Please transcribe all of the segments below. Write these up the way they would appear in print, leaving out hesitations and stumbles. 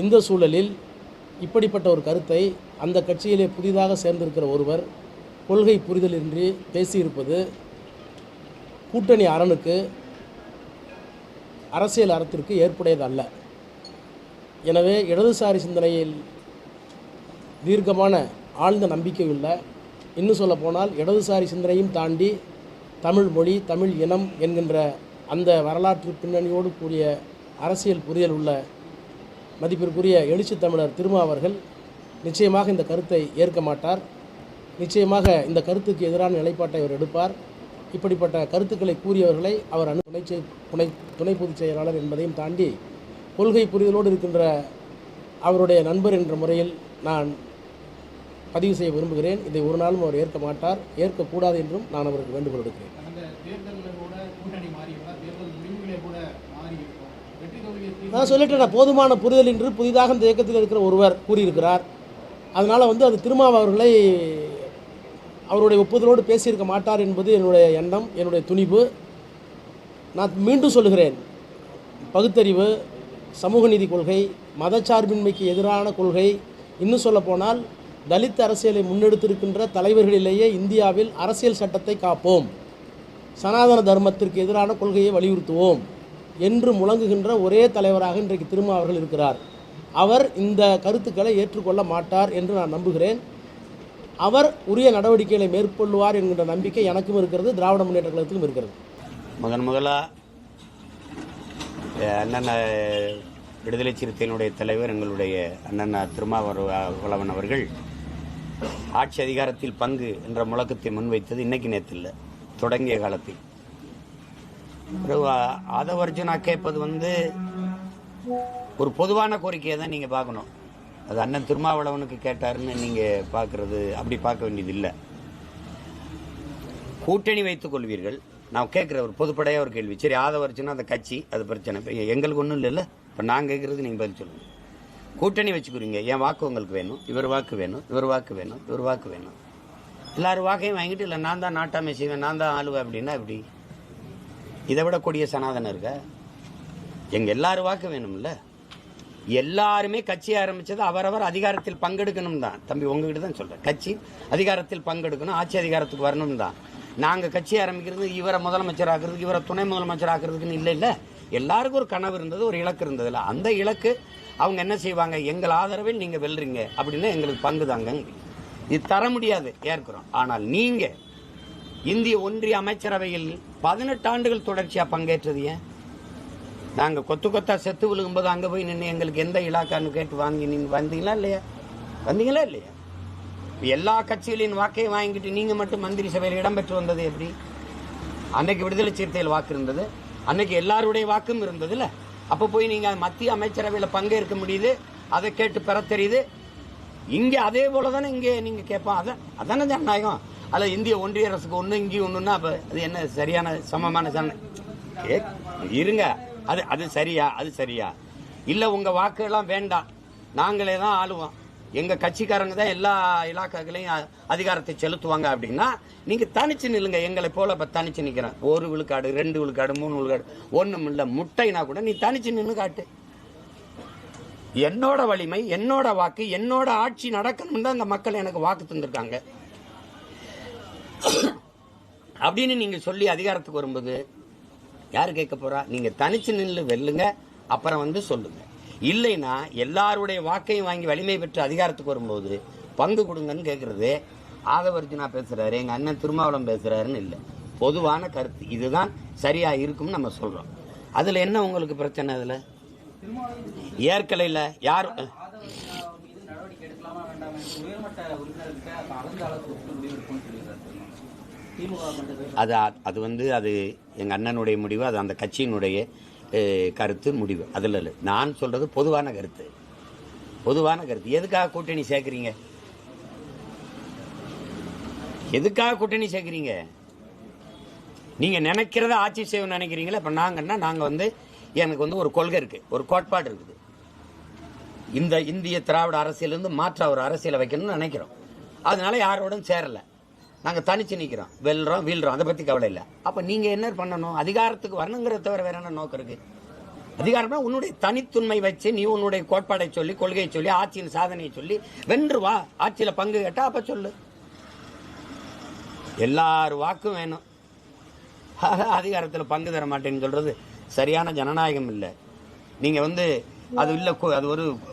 இந்த சூழலில் இப்படிப்பட்ட ஒரு கருத்தை அந்த கட்சியிலே புதிதாக சேர்ந்திருக்கிற ஒருவர் கொள்கை புரிதலின்றி பேசியிருப்பது கூட்டணி அரணுக்கு, அரசியல் அறத்திற்கு ஏற்புடையதல்ல. எனவே இடதுசாரி சிந்தனையில் தீர்க்கமான ஆழ்ந்த நம்பிக்கை உள்ள, இன்னும் சொல்ல போனால் இடதுசாரி சிந்தனையும் தாண்டி தமிழ் மொழி, தமிழ் இனம் என்கின்ற அந்த வரலாற்று பின்னணியோடு கூடிய அரசியல் புரிதல் உள்ள மதிப்பிற்குரிய எழுச்சி தமிழர் திருமா அவர்கள் நிச்சயமாக இந்த கருத்தை ஏற்க மாட்டார். நிச்சயமாக இந்த கருத்துக்கு எதிரான நிலைப்பாட்டை அவர் எடுப்பார். இப்படிப்பட்ட கருத்துக்களை கூறியவர்களை அவர் துணை பொதுச் செயலாளர் என்பதையும் தாண்டி கொள்கை புரிதலோடு இருக்கின்ற அவருடைய நண்பர் என்ற முறையில் நான் பதிவு செய்ய விரும்புகிறேன். இதை ஒரு நாளும் அவர் ஏற்க மாட்டார், ஏற்கக்கூடாது என்றும் நான் அவருக்கு வேண்டுகோள் எடுக்கிறேன். நான் சொல்லிட்டேன், போதுமான புரிதல் என்று புதிதாக இந்த இயக்கத்தில் இருக்கிற ஒருவர் கூறியிருக்கிறார். அதனால் அது திருமாவளவன் அவர்களை அவருடைய ஒப்புதலோடு பேசியிருக்க மாட்டார் என்பது என்னுடைய எண்ணம், என்னுடைய துணிவு. நான் மீண்டும் சொல்லுகிறேன், பகுத்தறிவு, சமூக நீதி கொள்கை, மதச்சார்பின்மைக்கு எதிரான கொள்கை, இன்னும் சொல்லப்போனால் தலித் அரசியலை முன்னெடுத்திருக்கின்ற தலைவர்களிலேயே இந்தியாவில் அரசியல் சட்டத்தை காப்போம், சனாதன தர்மத்திற்கு எதிரான கொள்கையை வலியுறுத்துவோம் என்று முழங்குகின்ற ஒரே தலைவராக இன்றைக்கு திருமா அவர்கள் இருக்கிறார். அவர் இந்த கருத்துக்களை ஏற்றுக்கொள்ள மாட்டார் என்று நான் நம்புகிறேன். அவர் உரிய நடவடிக்கைகளை மேற்கொள்வார் என்கின்ற நம்பிக்கை எனக்கும் இருக்கிறது, திராவிட முன்னேற்ற கழகத்துக்கும் இருக்கிறது. முதலாக அண்ணன் விடுதலை சிறுத்தையினுடைய தலைவர் எங்களுடைய அண்ணன் திருமாவளவன் அவர்கள் ஆட்சி அதிகாரத்தில் பங்கு என்ற முழக்கத்தை முன்வைத்தது இன்னைக்கு நேற்று இல்லை, தொடங்கிய காலத்தில். ஆதவர்ஜுனா கேட்பது ஒரு பொதுவான கோரிக்கையை தான் நீங்கள் பார்க்கணும். அது அண்ணன் திருமாவளவனுக்கு கேட்டாருன்னு நீங்கள் பார்க்கறது அப்படி பார்க்க வேண்டியது இல்லை. கூட்டணி வைத்துக் கொள்வீர்கள், நான் கேட்குற ஒரு பொதுப்படையாக ஒரு கேள்வி. சரி, ஆதவர்ஜுனா அந்த கட்சி அது பிரச்சனை, இப்போ எங்களுக்கு ஒன்றும் இல்லைல்ல. இப்போ நான் கேட்குறது நீங்கள் பதில் சொல்லுங்கள். கூட்டணி வச்சுக்கிறீங்க, என் வாக்கு உங்களுக்கு வேணும், இவர் வாக்கு வேணும், இவர் வாக்கு வேணும், இவர் வாக்கு வேணும், எல்லாரும் வாக்கையும் வாங்கிட்டு இல்லை நான் தான் நாட்டாமை செய்வேன், நான் தான் ஆளுவேன் அப்படின்னா எப்படி? இதை விட கொடிய சனாதனம் இருக்க? எங்கள் எல்லாரும் வாக்கு வேணும்ல. எல்லாருமே கட்சி ஆரம்பித்தது அவரவர் அதிகாரத்தில் பங்கெடுக்கணும் தான். தம்பி உங்ககிட்ட தான் சொல்கிறேன், கட்சி அதிகாரத்தில் பங்கெடுக்கணும், ஆட்சி அதிகாரத்துக்கு வரணும் தான். நாங்கள் கட்சி ஆரம்பிக்கிறது இவரை முதலமைச்சர் ஆக்குறதுக்கு, இவரை துணை முதலமைச்சர் ஆக்குறதுக்குன்னு இல்லை. இல்லை, எல்லாருக்கும் ஒரு கனவு இருந்தது, ஒரு இலக்கு இருந்ததில்ல. அந்த இலக்கு அவங்க என்ன செய்வாங்க, எங்கள் ஆதரவில் நீங்கள் வெல்றீங்க அப்படின்னா எங்களுக்கு பங்கு தாங்க. இது தர முடியாது, ஏற்கிறோம். ஆனால் நீங்கள் இந்திய ஒன்றிய அமைச்சரவையில் 18 ஆண்டுகள் தொடர்ச்சியாக பங்கேற்றது ஏன்? நாங்கள் கொத்தா செத்து விழுகும்போது அங்கே போய் நின்று எங்களுக்கு எந்த இலாக்கான்னு கேட்டு வாங்கி நீங்கள் வந்தீங்களா இல்லையா? வந்தீங்களா இல்லையா? எல்லா கட்சிகளின் வாக்கையும் வாங்கிட்டு நீங்கள் மட்டும் மந்திரி சபையில் இடம்பெற்று வந்தது எப்படி? அன்னைக்கு விடுதலை சிறுத்தையில் வாக்கு இருந்தது, அன்னைக்கு எல்லாருடைய வாக்கும் இருந்தது இல்லை. அப்போ போய் நீங்கள் மத்திய அமைச்சரவையில் பங்கேற்க முடியுது, அதை கேட்டு பெற தெரியுது. இங்கே அதே போல தானே இங்கே நீங்கள் கேட்போம். அதானே ஜனநாயகம். அதில் இந்திய ஒன்றிய அரசுக்கு ஒன்று இங்கே ஒன்றுன்னா அப்போ அது என்ன சரியான சமமான இருங்க. அது சரியா? அது சரியா இல்லை? உங்கள் வாக்குகள்லாம் வேண்டாம், நாங்களே தான் ஆளுவோம், எங்கள் கட்சிக்காரங்க தான் எல்லா இலாக்காக்களையும் அதிகாரத்தை செலுத்துவாங்க அப்படின்னா நீங்கள் தனிச்சு நில்லுங்க. எங்களை போல இப்போ தனிச்சு நிற்கிறேன், 1 விழுக்காடு 2 விழுக்காடு 3 விழுக்காடு ஒன்றும் இல்லை, முட்டைனா கூட நீ தனிச்சு நின்று காட்டு. என்னோட வலிமை, என்னோட வாக்கு, என்னோட ஆட்சி நடக்கணும் தான் இந்த மக்கள் எனக்கு வாக்கு தந்திருக்காங்க அப்படின்னு நீங்க சொல்லி அதிகாரத்துக்கு வரும்போது யாரு கேட்க போறா? நீங்க தனிச்சு நின்று வெல்லுங்க, அப்புறம் சொல்லுங்க. இல்லைன்னா எல்லாருடைய வாக்கையும் வாங்கி வலிமை பெற்று அதிகாரத்துக்கு வரும்போது பங்கு கொடுங்கன்னு கேட்கறது ஆதவர்ஜுனா பேசுறாரு, எங்க அண்ணன் திருமாவளவன் பேசுறாருன்னு இல்லை. பொதுவான கருத்து இதுதான் சரியா இருக்கும்னு நம்ம சொல்றோம். அதுல என்ன உங்களுக்கு பிரச்சனை? அதுல ஏற்கலையில் யார் அது அது எங்க அண்ணனுடைய முடிவு, அது அந்த கட்சியினுடைய கருத்து முடிவு. அதில் இல்லை, நான் சொல்றது பொதுவான கருத்து. பொதுவான கருத்து. எதுக்காக கூட்டணி சேர்க்குறீங்க? எதுக்காக கூட்டணி சேர்க்குறீங்க? நீங்க நினைக்கிறத ஆட்சி செய்யணும்னு நினைக்கிறீங்களா? இப்ப நாங்க எனக்கு ஒரு கொள்கை இருக்கு, ஒரு கோட்பாடு இருக்குது. இந்த இந்திய திராவிட அரசியலிருந்து மாற்ற ஒரு அரசியலை வைக்கணும்னு நினைக்கிறோம். அதனால யாரோடும் சேரல, நாங்க தனிச்சு நிக்கிறோம், வெல்றோம் வீழ்றோம், அதை பத்தி கவலை இல்லை. அப்ப நீங்க என்ன பண்ணணும்? அதிகாரத்துக்கு வரணுங்கிறத தவிர வேற என்ன நோக்கம் இருக்கு? அதிகாரம்னா உன்னுடைய தனித்துண்மை வச்சு நீ உன்னுடைய கோட்பாடை சொல்லி, கொள்கையை சொல்லி, ஆட்சியின் சாதனையை சொல்லி வென்று வா. ஆட்சியில பங்கு கேட்டா அப்ப சொல்லு. எல்லாரும் வாக்கும் வேணும், அதிகாரத்தில் பங்கு தர மாட்டேன்னு சொல்றது சரியான ஜனநாயகம் இல்லை. நீங்க அது இல்லை, அது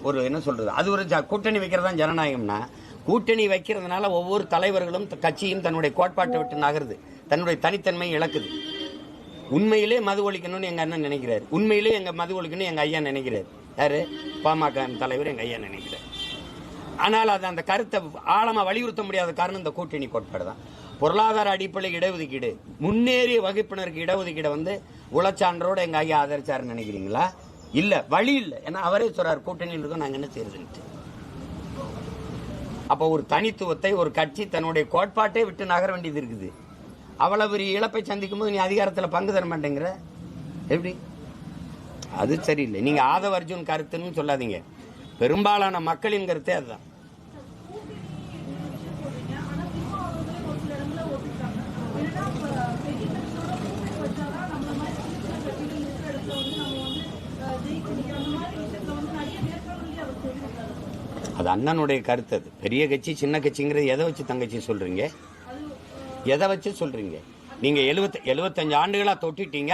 ஒரு என்ன சொல்றது, அது ஒரு கூட்டணி வைக்கிறதா ஜனநாயகம்னா, கூட்டணி வைக்கிறதுனால ஒவ்வொரு தலைவர்களும் கட்சியும் தன்னுடைய கோட்பாட்டை விட்டு நகருது, தன்னுடைய தனித்தன்மை இழக்குது. உண்மையிலே மது ஒழிக்கணும்னு எங்க அண்ணன் நினைக்கிறார், உண்மையிலே எங்க மது ஒழிக்கணும் எங்க ஐயா நினைக்கிறார். யாரு? பாமக தலைவர் எங்க ஐயா நினைக்கிறார். ஆனால் அது அந்த கருத்தை ஆழமா வலியுறுத்த முடியாத காரணம் இந்த கூட்டணி கோட்பாடு தான். பொருளாதார அடிப்படை இடஒதுக்கீடு, முன்னேறிய வகுப்பினருக்கு இடஒதுக்கீடு உளச்சான்றோட எங்க ஐயா ஆதரிச்சாருன்னு நினைக்கிறீங்களா? இல்ல, வழி இல்லை. ஏன்னா அவரே சொல்றாரு கூட்டணியில் இருக்கோம், நாங்க என்ன செய்யறதுன்ட்டு. அப்ப ஒரு தனித்துவத்தை ஒரு கட்சி தன்னுடைய கோட்பாட்டை விட்டு நகர வேண்டியது இருக்குது. அவ்வளவு பெரிய இழப்பை சந்திக்கும் போது நீ அதிகாரத்தில் பங்கு தர மாட்டேங்கிற, எப்படி? அது சரியில்லை. நீங்க ஆதவ அர்ஜுன் கருத்துன்னு சொல்லாதீங்க, பெரும்பாலான மக்களின் கருத்தே அதுதான். அது அண்ணனுடைய கருத்து. அது பெரிய கட்சி சின்ன கட்சிங்கிறது எதை வச்சு தங்கச்சி சொல்றீங்க? எதை வச்சு சொல்றீங்க? நீங்க 75 ஆண்டுகளா தொட்டிட்டீங்க.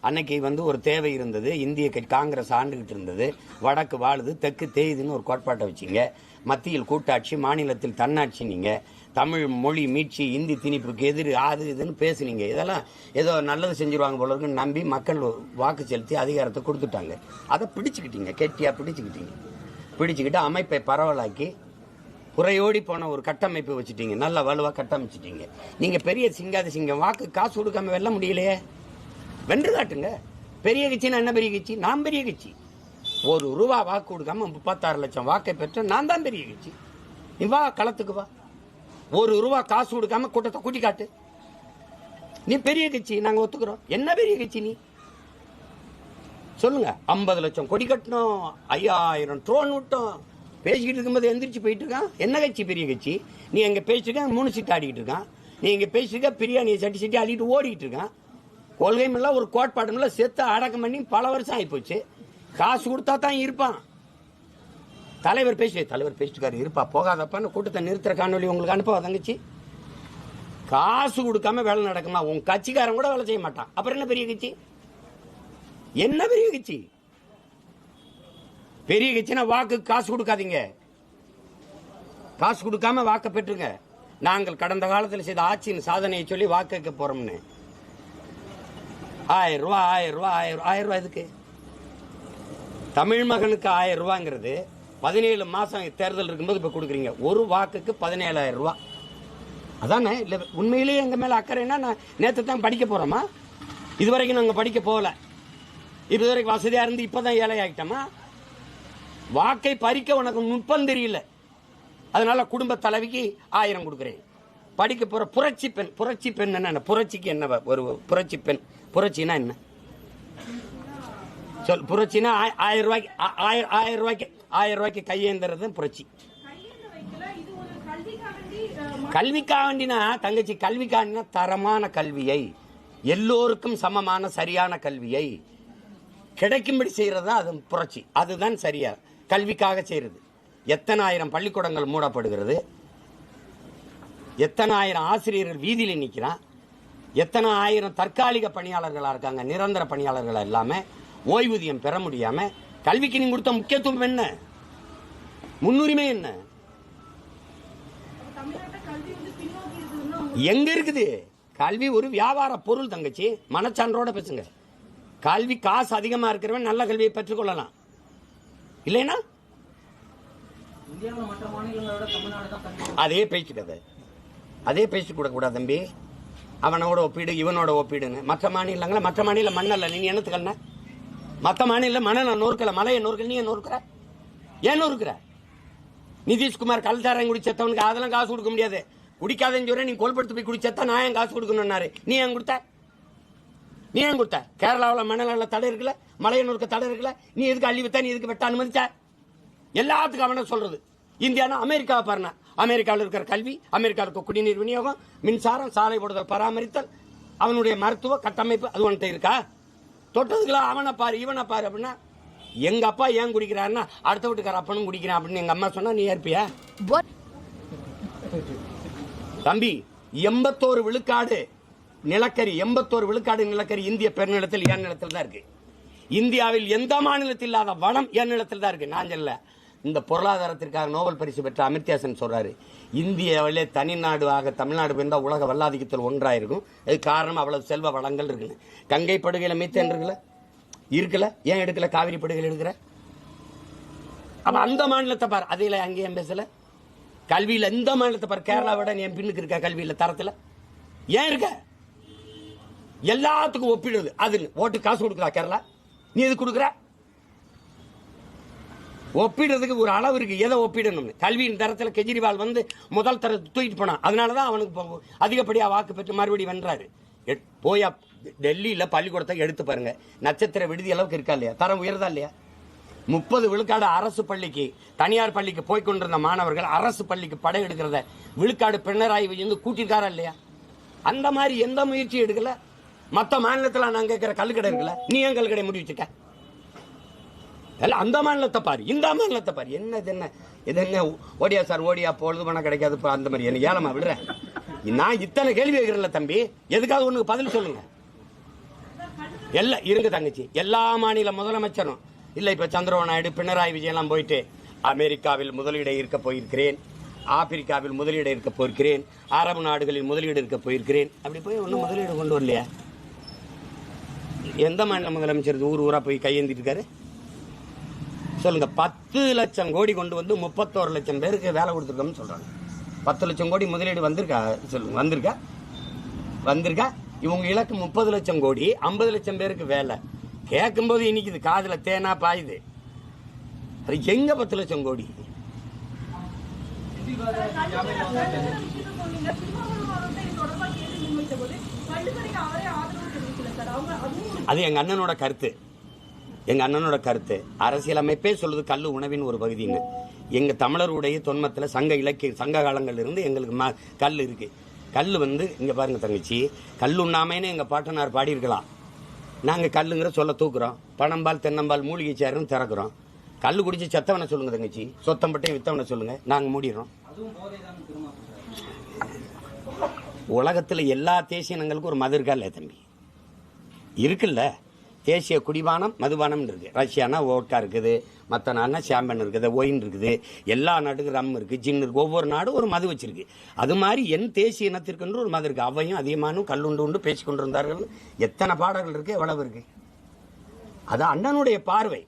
அன்னைக்கு ஒரு தேவை இருந்தது. இந்திய காங்கிரஸ் ஆண்டுகிட்டு இருந்தது. வடக்கு வாழுது, தெற்கு தேயுதுன்னு ஒரு கோட்பாட்டை வச்சிங்க. மத்தியில் கூட்டாட்சி, மாநிலத்தில் தன்னாட்சி. நீங்க தமிழ் மொழி மீட்சி, இந்தி திணிப்புக்கு எதிர், அது இதுன்னு பேசுனீங்க. இதெல்லாம் ஏதோ நல்லது செஞ்சிருவாங்க போல இருக்குன்னு நம்பி மக்கள் வாக்கு செலுத்தி அதிகாரத்தை கொடுத்துட்டாங்க. அதை பிடிச்சுக்கிட்டீங்க, கெட்டியா பிடிச்சுக்கிட்டு அமைப்பை பரவலாக்கி குறையோடி போன ஒரு கட்டமைப்பு வச்சுட்டீங்க. நல்ல வலுவா கட்டமைச்சிட்டீங்க. நீங்க பெரிய சிங்காதி சிங்கம், வாக்கு காசு கொடுக்காம வெல்ல முடியலையே, வென்று காட்டுங்க. பெரிய கட்சின்னா என்ன? பெரிய கட்சி நான் பெரிய கட்சி. ₹1 வாக்கு கொடுக்காம 36 லட்சம் வாக்கை பெற்ற நான் தான் பெரிய கட்சி. நீ வா, களத்துக்கு வா. ₹1 காசு கொடுக்காம கூட்டத்தை கூட்டி காட்டு. நீ பெரிய கட்சி, நாங்க ஒத்துக்கிறோம். என்ன பெரிய கட்சி நீ சொல்லுங்க? 50 லட்சம் கொடி கட்டணும், 5000 ட்ரோன் விட்டோம், பேசிக்கிட்டு இருக்கும்போது எந்திரிச்சு போயிட்டு இருக்கான். என்ன கட்சி பெரிய கட்சி? நீ எங்க பேசிட்டு 3 சீட்டு ஆடிக்கிட்டு இருக்கான். நீ எங்க பேசிட்டு பிரியாணியை சட்டி ஆடிட்டு ஓடிக்கிட்டு இருக்கான். கொள்கையும் இல்லை, ஒரு கோட்பாடும் இல்லை, செத்து அடக்கம் பண்ணி பல வருஷம் ஆகிப்போச்சு. காசு கொடுத்தா தான் இருப்பான். தலைவர் பேசிட்டுக்காரு, இருப்பா போகாதப்பான்னு கூட்டத்தை நிறுத்துற காணொலி உங்களுக்கு அனுப்பவா தங்கச்சி? காசு கொடுக்காம வேலை நடக்குமா? உன் கட்சிக்காரன் கூட வேலை செய்ய மாட்டான். அப்புறம் என்ன பெரிய கட்சி? என்ன பெரிய கட்சி? பெரிய கட்சினா வாக்கு காசு கொடுக்காதீங்க. காசு கொடுக்காம வாக்க பெற்றுங்க. நாங்கள் கடந்த காலத்தில் செய்த ஆட்சியின் சாதனையை சொல்லி வாக்கு கேட்க போறோம்னு. 1000 ரூபாய் எதுக்கு? தமிழ் மகனுக்கு 1000 ரூபாங்கிறது 17 மாசம் தேர்தல் இருக்கும்போது இப்ப கொடுக்குறீங்க. ஒரு வாக்குக்கு 17,000 ரூபாய். அதானே? இல்ல உண்மையிலேயே எங்க மேல அக்கறைன்னா நான் நேற்று தான் படிக்க போறோமா? இதுவரைக்கும் நாங்க படிக்க போகல. இதுவரைக்கும் வசதியா இருந்து இப்பதான் ஏழை ஆகிட்டோமா? வாக்கை பறிக்க உனக்கு நுட்பம் தெரியல, அதனால குடும்ப தலைவிக்கு 1000 கொடுக்குறேன். படிக்க போற புரட்சி பெண் என்ன? புரட்சிக்கு என்ன ஒரு புரட்சி பெண்? புரட்சினா என்ன சொல்? புரட்சினா 1000 ரூபாய்க்கு கையேந்துறது புரட்சி. கல்விக்காக வேண்டினா தங்கச்சி, கல்விக்காண்டினா தரமான கல்வியை, எல்லோருக்கும் சமமான சரியான கல்வியை கிடைக்கும்படி செய்யறது அது புரட்சி. அதுதான் சரியா கல்விக்காக செய்யறது. எத்தனை ஆயிரம் பள்ளிக்கூடங்கள் மூடப்படுகிறது, எத்தனை ஆயிரம் ஆசிரியர்கள் வீதியில் நிற்கிறான், எத்தனை ஆயிரம் தற்காலிக பணியாளர்களா இருக்காங்க, நிரந்தர பணியாளர்கள் இல்லாம ஓய்வூதியம் பெற முடியாம. கல்விக்கு நீங்க கொடுத்த முக்கியத்துவம் என்ன? முன்னுரிமை என்ன? எங்க இருக்குது? கல்வி ஒரு வியாபார பொருள் தங்கச்சி, மனச்சான்றோட பேசுங்க. கல்வி காசு அதிகமா இருக்கிறவன் நல்ல கல்வியை பெற்றுக்கொள்ளலாம், இல்லைன்னா அதே பேசிட்டது, அதே பேசி கூட கூடாது தம்பி. அவனோட ஒப்பீடு, இவனோட ஒப்பீடுன்னு. மற்ற மாநிலங்கள, மற்ற மாநில மண்ணல்ல நீங்க என்னத்துக்கண்ண? மற்ற மாநில மண்ணை நான் நோக்கல, மலையை நோக்கல, நீ நோக்குற. ஏன் நோக்குற? நிதிஷ்குமார் கல்தாரம் குடிச்சவனுக்கு அதெல்லாம் காசு கொடுக்க முடியாது. குடிக்காதன்னு சொல்ற, நீ கோல்படுத்து போய் குடிச்சா நான் ஏன் காசு கொடுக்கணும்னாரு. நீ ஏன் கொடுத்த? நீ ஏன் கொடுத்த? கேரளாவில் மணல தடை இருக்குல்ல, மலையை நோக்க தடை இருக்குல்ல, நீ எதுக்கு அள்ளி வித்தா, நீ எதுக்கு வெட்ட அனுமதிச்ச? எல்லாத்துக்கும் அவன சொல்றது. இந்தியானா அமெரிக்காவை பாருங்க. அமெரிக்காவில் இருக்கிற கல்வி, அமெரிக்காவில் இருக்க குடிநீர் விநியோகம், மின்சாரம், சாலை போடுதல், பராமரித்தல், அவனுடைய மருத்துவ கட்டமைப்பு அது உன்கிட்ட இருக்கா? தொட்டதுக்குலாம் அவனை பாரு இவனை பாரு அப்படின்னா எங்க அப்பா ஏன் குடிக்கிறாருன்னா அடுத்த வீட்டுக்கார அப்பனும் குடிக்கிறான் அப்படின்னு எங்க அம்மா சொன்னா நீ ஏற்பியா? தம்பி 81 விழுக்காடு நிலக்கரி 81 விழுக்காடு நிலக்கரி இந்திய பெருநிலத்தில் என் நிலத்தில் தான் இருக்கு. இந்தியாவில் எந்த மாநிலத்தில் இல்லாத வளம் என் நிலத்தில் தான் இருக்கு. நான் சொல்ல இந்த பொருளாதாரத்திற்காக நோபல் பரிசு பெற்ற அமிர்தியாசன் சொல்றாரு, இந்தியாவிலே தனிநாடு தமிழ்நாடு போயிருந்தா உலக வல்லாதிக்கத்தில் ஒன்றாயிருக்கும். அது காரணம் அவ்வளவு செல்வ வளங்கள் இருக்குன்னு. கங்கை படுகையில மீத்தேன் இருக்குல்ல, ஏன் எடுக்கல? காவிரி படுகையில் எடுக்கிற அப்ப அந்த மாநிலத்தை பாரு. அதில் அங்கேயும் பேசல. கல்வியில் எந்த மாநிலத்தை பாரு. கேரளாவோட என் பின்னுக்கு இருக்க கல்வியில் தரத்தில் ஏன் இருக்க? எல்லாத்துக்கும் ஒப்பிடுது. அது ஓட்டு காசு கொடுக்குறா கேரளா, நீ எது கொடுக்குற? ஒப்பிடுறதுக்கு ஒரு அளவு இருக்கு. எதை ஒப்பிடணும்? கல்வியின் தரத்தில் கெஜ்ரிவால் வந்து முதல் தரத்தை தூக்கிட்டு போனான். அதனாலதான் அவனுக்கு அதிகப்படியா வாக்கு பெற்று மறுபடியும் வென்றாரு. போயா டெல்லியில பள்ளிக்கூடத்தை எடுத்து பாருங்க, நட்சத்திர விடுதி அளவுக்கு இருக்கா இல்லையா? தரம் உயர்தா இல்லையா? 30 விழுக்காடு அரசு பள்ளிக்கு தனியார் பள்ளிக்கு போய்கொண்டிருந்த மாணவர்கள் அரசு பள்ளிக்கு படை எடுக்கிறத விழுக்காடு பினராயி விஜயன் கூட்டிருக்காரா இல்லையா? அந்த மாதிரி எந்த முயற்சியும் எடுக்கல. மற்ற மாநிலத்தில் நான் கேட்கிற கல்லுக்கடை இருக்குல்ல, நீ ஏன் கல்லுக்கடை முடி வச்சுக்க? அந்த மாநிலத்தை பாரு, இந்த மாநிலத்தை பாரு. இது என்ன ஓடியா சார், ஓடியா பொழுது பணம் கிடைக்காது அந்த மாதிரி என்ன ஏலமா விடுறேன்? நான் இத்தனை கேள்வி கேட்கிறேன்ல தம்பி, எதுக்காக ஒண்ணுக்கு பதில் சொல்லுங்க. எல்லாம் இருங்க தங்கச்சி, எல்லா மாநில முதலமைச்சரும் இல்ல இப்ப சந்திரபாபு நாயுடு பினராயி விஜயன் எல்லாம் போயிட்டு அமெரிக்காவில் முதலீடை இருக்க போயிருக்கிறேன், ஆப்பிரிக்காவில் முதலீடு இருக்க போயிருக்கிறேன், அரபு நாடுகளில் முதலீடு இருக்க போயிருக்கிறேன், அப்படி போய் ஒன்னும் முதலீடு கொண்டு வரலையா? எந்த மாநில முதலமைச்சர் ஊர் ஊரா போய் கையேந்திட்டு இருக்காரு சொல்லுங்க? 10 லட்சம் கோடி கொண்டு வந்து 31 லட்சம் பேருக்கு வேலை கொடுத்துருக்கோம்னு சொல்றாங்க. 10 லட்சம் கோடி முதலீடு வந்திருக்கா சொல்லுங்க? வந்திருக்கா? இவங்க இலக்கு 30 லட்சம் கோடி, 50 லட்சம் பேருக்கு வேலை. கேட்கும்போது இன்னைக்கு இது காதுல தேனா பாயுது. அது எங்க 10 லட்சம் கோடி? அது எங்க அண்ணனோட கருத்து. அரசியலமைப்பே சொல்லுது கல்லு உணவின் ஒரு பகுதின்னு. எங்க தமிழருடைய தொன்மத்தில் சங்க காலங்கள்ல இருந்து எங்களுக்கு கல் இருக்கு. கல் வந்து இங்க பாருங்க தங்கச்சி, கல் உண்ணாமைன்னு எங்க பாட்டனார் பாடியிருக்கலாம். நாங்க கல்லுங்கிற சொல்ல தூக்குறோம். பனம்பால் தென்னம்பால் மூலிகை சேருன்னு திறக்கிறோம். கல் குடிச்சு செத்தவனை சொல்லுங்க தங்கச்சி, சொத்தம்பட்டையும் வித்தவனை சொல்லுங்க, நாங்க மூடிடுறோம். உலகத்துல எல்லா தேசிய இனங்களுக்கும் ஒரு மது இருக்கா இல்லையா தம்பி? இருக்குல்ல. தேசிய குடிபானம் மதுபானம் இருக்கு. ரஷ்யானா ஓட்கா இருக்குது, மற்ற நாடுனா சாம்பன் இருக்குது, ஒயின் இருக்குது, எல்லா நாட்டுக்கும் ரம் இருக்கு, ஜின் இருக்கு. ஒவ்வொரு நாடும் ஒரு மது வச்சிருக்கு. அது மாதிரி என் தேசிய இனத்திற்கு ஒரு மது இருக்கு. அவையும் அதிகமானும் கல்லுண்டு உண்டு பேசிக்கொண்டிருந்தார்கள். எத்தனை பாடல்கள் இருக்கு, எவ்வளவு இருக்கு? அது அண்ணனுடைய பார்வை.